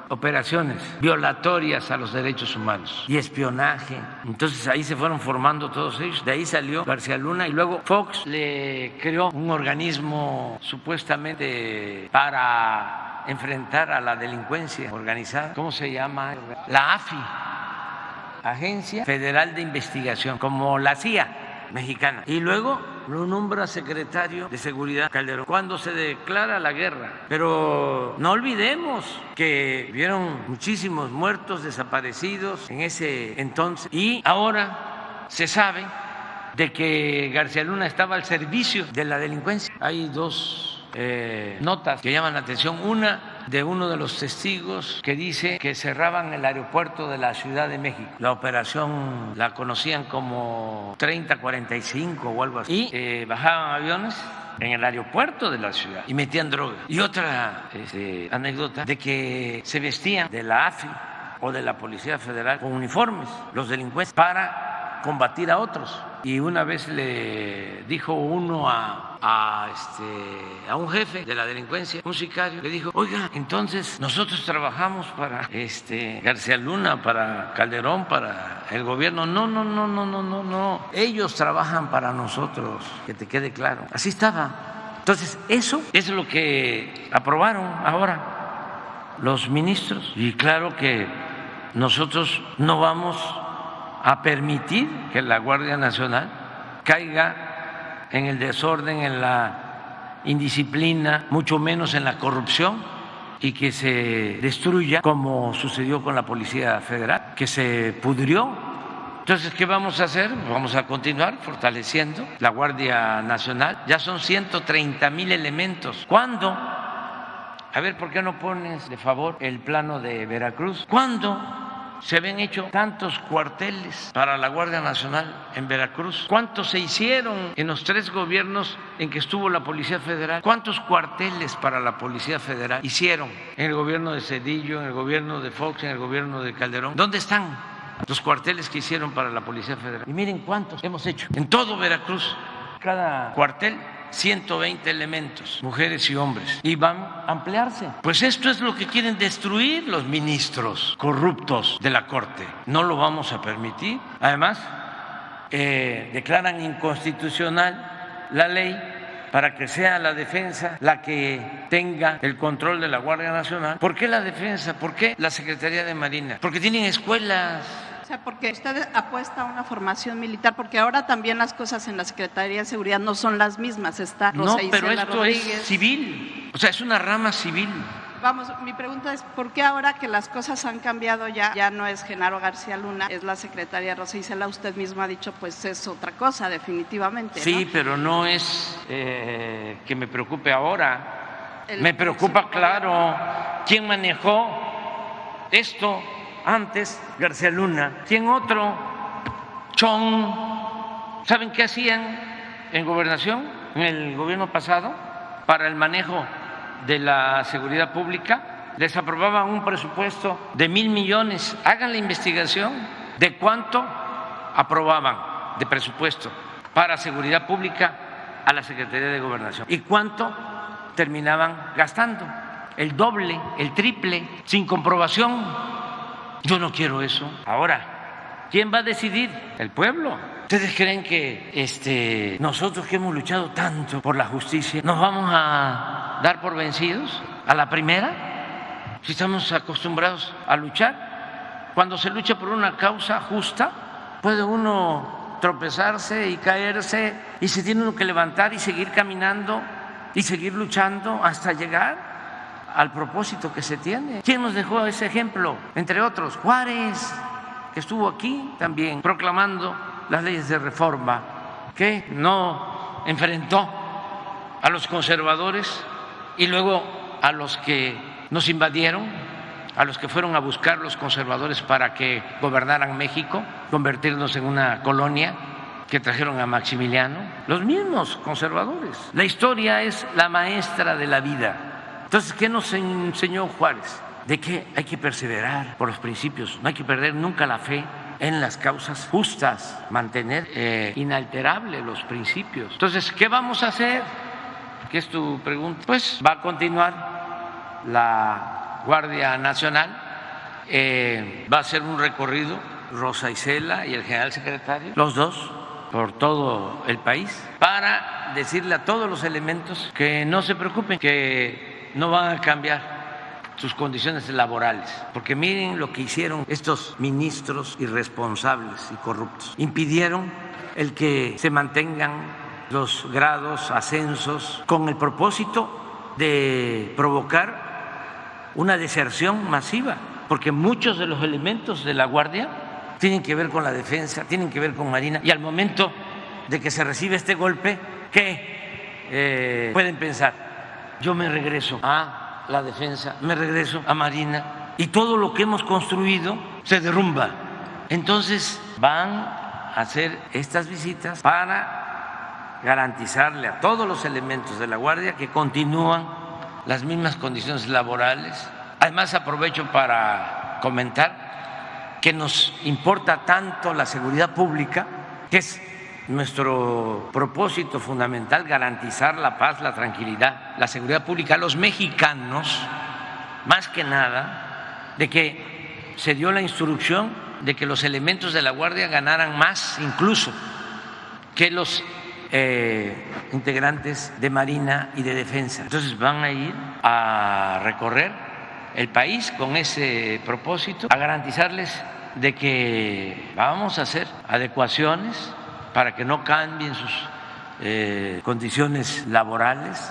operaciones violatorias a los derechos humanos y espionaje. Entonces ahí se fueron formando todos ellos. De ahí salió García Luna y luego Fox le creó un organismo supuestamente para enfrentar a la delincuencia organizada. ¿Cómo se llama? La AFI, Agencia Federal de Investigación, como la CIA mexicana. Y luego lo nombra secretario de Seguridad Calderón cuando se declara la guerra. Pero no olvidemos que hubieron muchísimos muertos, desaparecidos en ese entonces. Y ahora se sabe de que García Luna estaba al servicio de la delincuencia. Hay dos notas que llaman la atención. Una de uno de los testigos que dice que cerraban el aeropuerto de la Ciudad de México. La operación la conocían como 3045 o algo así. Y bajaban aviones en el aeropuerto de la ciudad y metían droga. Y otra anécdota de que se vestían de la AFI o de la Policía Federal con uniformes los delincuentes para combatir a otros. Y una vez le dijo uno a un jefe de la delincuencia, un sicario, le dijo: oiga, entonces nosotros trabajamos para García Luna, para Calderón, para el gobierno. No, ellos trabajan para nosotros, que te quede claro. Así estaba. Entonces eso es lo que aprobaron ahora los ministros. Y claro que nosotros no vamos a permitir que la Guardia Nacional caiga en el desorden, en la indisciplina, mucho menos en la corrupción, y que se destruya como sucedió con la Policía Federal, que se pudrió. Entonces, ¿qué vamos a hacer? Vamos a continuar fortaleciendo la Guardia Nacional. Ya son 130,000 elementos. ¿Cuándo? A ver, ¿por qué no pones de favor el plano de Veracruz? ¿Cuándo se habían hecho tantos cuarteles para la Guardia Nacional en Veracruz? ¿Cuántos se hicieron en los 3 gobiernos en que estuvo la Policía Federal? ¿Cuántos cuarteles para la Policía Federal hicieron en el gobierno de Zedillo, en el gobierno de Fox, en el gobierno de Calderón? ¿Dónde están los cuarteles que hicieron para la Policía Federal? Y miren cuántos hemos hecho en todo Veracruz. Cada cuartel 120 elementos, mujeres y hombres, y van a ampliarse. Pues esto es lo que quieren destruir los ministros corruptos de la Corte. No lo vamos a permitir. Además, declaran inconstitucional la ley para que sea la defensa la que tenga el control de la Guardia Nacional. ¿Por qué la defensa? ¿Por qué la Secretaría de Marina? Porque tienen escuelas. O sea, porque usted apuesta a una formación militar, porque ahora también las cosas en la Secretaría de Seguridad no son las mismas. Está Rosa No, pero Isela esto Rodríguez. es civil, o sea, es una rama civil. Vamos, mi pregunta es, ¿por qué ahora que las cosas han cambiado ya no es Genaro García Luna, es la secretaria Rosa Isela? Usted mismo ha dicho, pues es otra cosa, definitivamente, ¿no? Sí, pero no es que me preocupe ahora. Me preocupa, claro, quién manejó esto antes. García Luna. ¿Quién otro? Chong. ¿Saben qué hacían en Gobernación, en el gobierno pasado, para el manejo de la seguridad pública? Les aprobaban un presupuesto de 1,000 millones. Hagan la investigación de cuánto aprobaban de presupuesto para seguridad pública a la Secretaría de Gobernación y cuánto terminaban gastando. El doble, el triple, sin comprobación. Yo no quiero eso. Ahora, ¿quién va a decidir? El pueblo. ¿Ustedes creen que nosotros que hemos luchado tanto por la justicia nos vamos a dar por vencidos a la primera? Si estamos acostumbrados a luchar. Cuando se lucha por una causa justa, puede uno tropezarse y caerse, y se tiene uno que levantar y seguir caminando y seguir luchando hasta llegar al propósito que se tiene. ¿Quién nos dejó ese ejemplo? Entre otros, Juárez, que estuvo aquí también proclamando las leyes de reforma, que no enfrentó a los conservadores y luego a los que nos invadieron, a los que fueron a buscar los conservadores para que gobernaran México, convertirnos en una colonia, que trajeron a Maximiliano, los mismos conservadores. La historia es la maestra de la vida. Entonces, ¿qué nos enseñó Juárez? De que hay que perseverar por los principios, no hay que perder nunca la fe en las causas justas, mantener inalterables los principios. Entonces, ¿qué vamos a hacer? ¿Qué es tu pregunta? Pues va a continuar la Guardia Nacional. Va a ser un recorrido Rosa Isela y el general secretario, los dos, por todo el país, para decirle a todos los elementos que no se preocupen, que no van a cambiar sus condiciones laborales, porque miren lo que hicieron estos ministros irresponsables y corruptos. Impidieron el que se mantengan los grados, ascensos, con el propósito de provocar una deserción masiva, porque muchos de los elementos de la Guardia tienen que ver con la defensa, tienen que ver con Marina, y al momento de que se recibe este golpe, ¿qué pueden pensar? Yo me regreso a la defensa, me regreso a Marina, y todo lo que hemos construido se derrumba. Entonces van a hacer estas visitas para garantizarle a todos los elementos de la Guardia que continúan las mismas condiciones laborales. Además, aprovecho para comentar que nos importa tanto la seguridad pública, que es nuestro propósito fundamental, garantizar la paz, la tranquilidad, la seguridad pública. Los mexicanos, más que nada, de que se dio la instrucción de que los elementos de la Guardia ganaran más incluso que los integrantes de Marina y de Defensa. Entonces van a ir a recorrer el país con ese propósito, a garantizarles de que vamos a hacer adecuaciones para que no cambien sus condiciones laborales,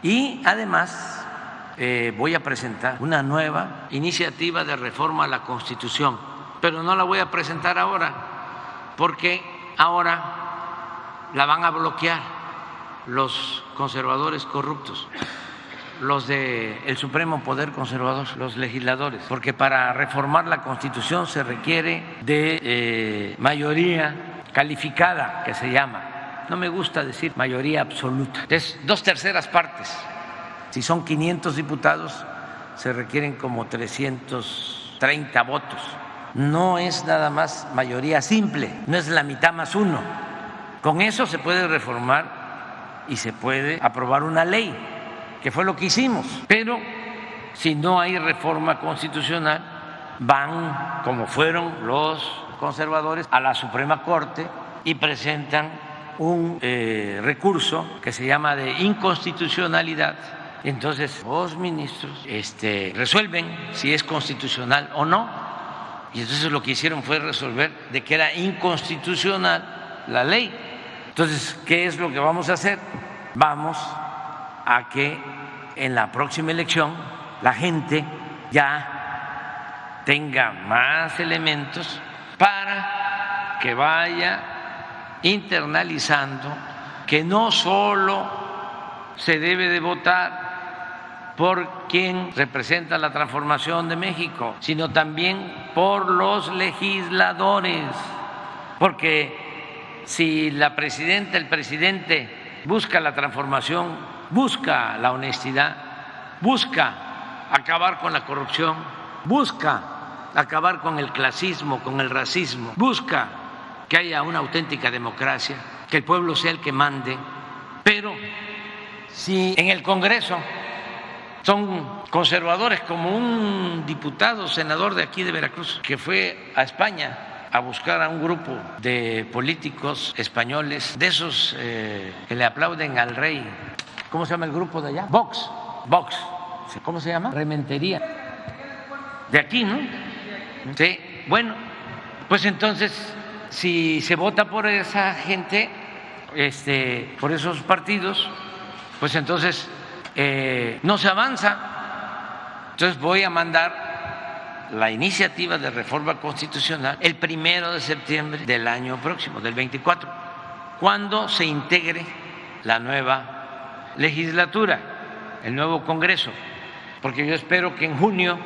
y además voy a presentar una nueva iniciativa de reforma a la Constitución, pero no la voy a presentar ahora porque ahora la van a bloquear los conservadores corruptos, los del Supremo Poder Conservador, los legisladores, porque para reformar la Constitución se requiere de mayoría calificada, que se llama. No me gusta decir mayoría absoluta. Es 2/3 partes. Si son 500 diputados, se requieren como 330 votos. No es nada más mayoría simple, no es la mitad más uno. Con eso se puede reformar y se puede aprobar una ley, que fue lo que hicimos. Pero si no hay reforma constitucional, van, como fueron los conservadores, a la Suprema Corte y presentan un recurso que se llama de inconstitucionalidad. Entonces los ministros resuelven si es constitucional o no, y entonces lo que hicieron fue resolver de que era inconstitucional la ley. Entonces, ¿qué es lo que vamos a hacer? Vamos a que en la próxima elección la gente ya tenga más elementos para que vaya internalizando que no solo se debe de votar por quien representa la transformación de México, sino también por los legisladores, porque si la presidenta, el presidente busca la transformación, busca la honestidad, busca acabar con la corrupción, busca acabar con el clasismo, con el racismo, busca que haya una auténtica democracia, que el pueblo sea el que mande. Pero si en el Congreso son conservadores, como un diputado, senador de aquí de Veracruz, que fue a España a buscar a un grupo de políticos españoles, de esos que le aplauden al rey. ¿Cómo se llama el grupo de allá? Vox. ¿Cómo se llama? Rementería. De aquí, ¿no? Sí. Bueno, pues entonces, si se vota por esa gente, por esos partidos, pues entonces no se avanza. Entonces voy a mandar la iniciativa de reforma constitucional el 1 de septiembre del año próximo, del 24, cuando se integre la nueva legislatura, el nuevo Congreso, porque yo espero que en junio,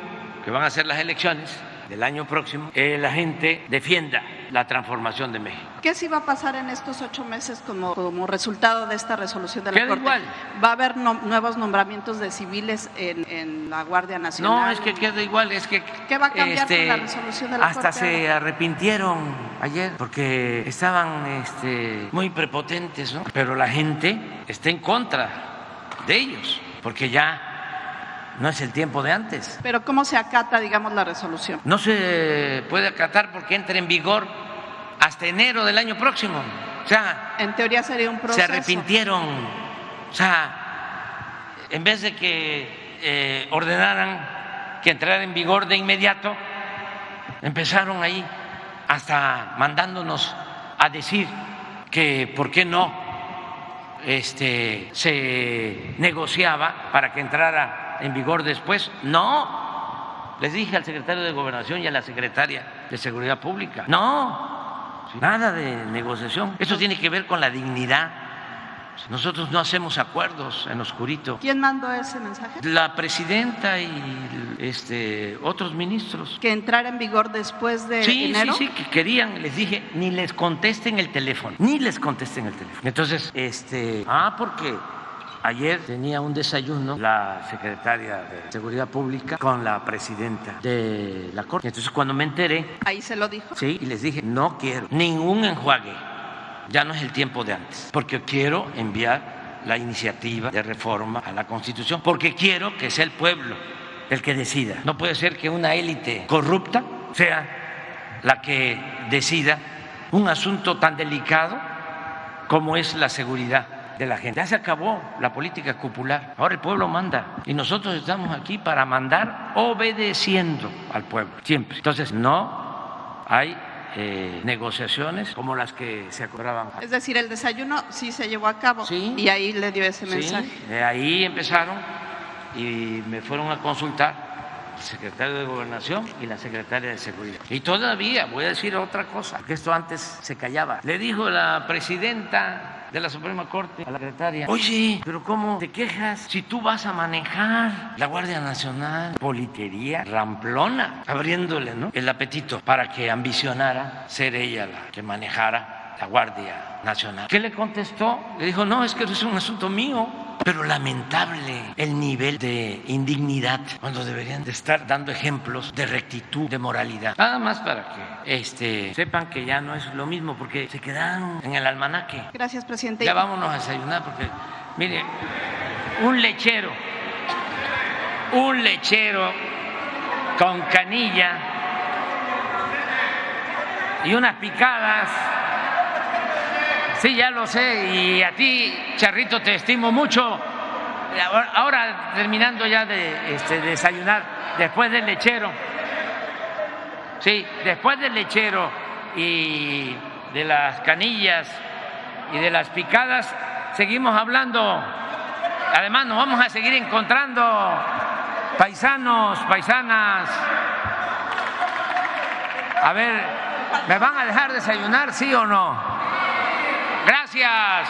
que van a ser las elecciones del año próximo, la gente defienda la transformación de México. ¿Qué sí va a pasar en estos 8 meses como resultado de esta resolución de la Queda Corte? igual. ¿Va a haber nuevos nombramientos de civiles en la Guardia Nacional? No, es que queda igual, es que ¿Qué va a cambiar con la resolución de la Corte? hasta se arrepintieron ayer porque estaban muy prepotentes, ¿no? Pero la gente está en contra de ellos, porque ya no es el tiempo de antes. Pero ¿cómo se acata, digamos, la resolución? No se puede acatar porque entra en vigor hasta enero del año próximo. O sea, en teoría sería un proceso. Se arrepintieron. O sea, en vez de que ordenaran que entrara en vigor de inmediato, empezaron ahí hasta mandándonos a decir que por qué no se negociaba para que entrara en vigor después. No, les dije al secretario de Gobernación y a la secretaria de Seguridad Pública, no, nada de negociación. Eso tiene que ver con la dignidad. Nosotros no hacemos acuerdos en oscurito. ¿Quién mandó ese mensaje? La presidenta y otros ministros. ¿Que entrara en vigor después de enero? Sí, que querían. Les dije, ni les contesten el teléfono, ni les contesten el teléfono. Entonces, porque ayer tenía un desayuno la secretaria de Seguridad Pública con la presidenta de la Corte. Entonces, cuando me enteré... ¿Ahí se lo dijo? Sí, y les dije, no quiero ningún enjuague. Ya no es el tiempo de antes, porque quiero enviar la iniciativa de reforma a la Constitución, porque quiero que sea el pueblo el que decida. No puede ser que una élite corrupta sea la que decida un asunto tan delicado como es la seguridad de la gente. Ya se acabó la política popular, ahora el pueblo manda y nosotros estamos aquí para mandar obedeciendo al pueblo, siempre. Entonces no hay negociaciones como las que se acordaban. Es decir, el desayuno sí se llevó a cabo, sí, y ahí le dio ese mensaje. De ahí empezaron y me fueron a consultar el secretario de Gobernación y la secretaria de Seguridad. Y todavía voy a decir otra cosa, porque esto antes se callaba. Le dijo la presidenta de la Suprema Corte a la secretaria, oye, pero ¿cómo te quejas si tú vas a manejar la Guardia Nacional? Politería ramplona, abriéndole, ¿no?, el apetito para que ambicionara ser ella la que manejara la Guardia Nacional. ¿Qué le contestó? Le dijo, no, es que es un asunto mío. Pero lamentable el nivel de indignidad cuando deberían de estar dando ejemplos de rectitud, de moralidad. Nada más para que sepan que ya no es lo mismo, porque se quedaron en el almanaque. Gracias, presidente. Ya vámonos a desayunar, porque mire, un lechero con canilla y unas picadas. Sí, ya lo sé, y a ti, Charrito, te estimo mucho. Ahora, terminando ya de desayunar, después del lechero, sí, después del lechero y de las canillas y de las picadas, seguimos hablando. Además, nos vamos a seguir encontrando, paisanos, paisanas. A ver, ¿me van a dejar desayunar, sí o no? Gracias.